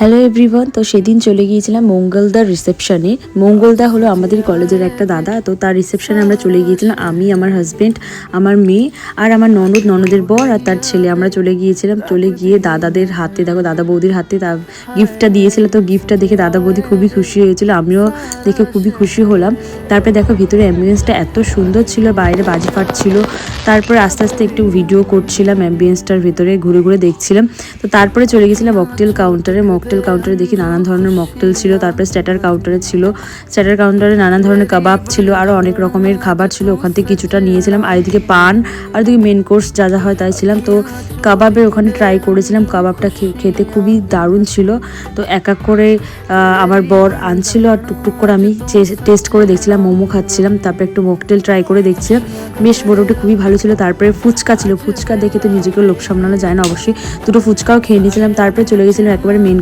Hello everyone. তো সেদিন চলে গিয়েছিলাম মঙ্গলদার রিসেপশনে। মঙ্গলদা হলো আমাদের কলেজের একটা দাদা। তো তার রিসেপশনে আমরা চলে গিয়েছিলাম, আমি, আমার হাজব্যান্ড, আমার মেয়ে আর আমার ননদের বর আর তার ছেলে। আমরা চলে গিয়েছিলাম। চলে গিয়ে দাদাদের হাতে, দেখো দাদা বৌদির হাতে তার গিফটটা দিয়েছিল। তো গিফটটা দেখে দাদা বৌদি খুবই খুশি হয়েছিল, আমিও দেখে খুবই খুশি হলাম। তারপরে দেখো ভিতরে অ্যাম্বিয়েন্সটা এত সুন্দর ছিল, বাইরে বাজি ফাটছিল। তারপরে আস্তে আস্তে একটু ভিডিও করছিলাম, অ্যাম্বিয়েন্সটার ভিতরে ঘুরে ঘুরে দেখছিলাম। তো তারপরে চলে গেছিলাম মকটেল কাউন্টারে। মকটেল কাউন্টারে দেখি নানান ধরনের মকটেল ছিল। তারপরে স্টার্টার কাউন্টারে ছিল, স্টার্টার কাউন্টারে নানান ধরনের কাবাব ছিল, আরও অনেক রকমের খাবার ছিল। ওখান থেকে কিছুটা নিয়েছিলাম, আর এদিকে পান, আর এদিকে মেন কোর্স যা যা হয় তাই ছিলাম। তো কাবাবের ওখানে ট্রাই করেছিলাম, কাবাবটা খেতে খুবই দারুণ ছিল। তো এক এক করে আমার বর আনছিল আর টুকটুক করে আমি টেস্ট করে দেখছিলাম, মোমো খাচ্ছিলাম, তারপরে একটু মকটেল ট্রাই করে দেখছিলাম। বেশ মোটামুটি খুবই ভালো ছিল। তারপরে ফুচকা ছিল, ফুচকা দেখে তো নিজেকে লোভ সামলানো যায় না, অবশ্যই দুটো ফুচকাও খেয়ে নিয়েছিলাম। তারপরে চলে গেছিলাম একেবারে মেন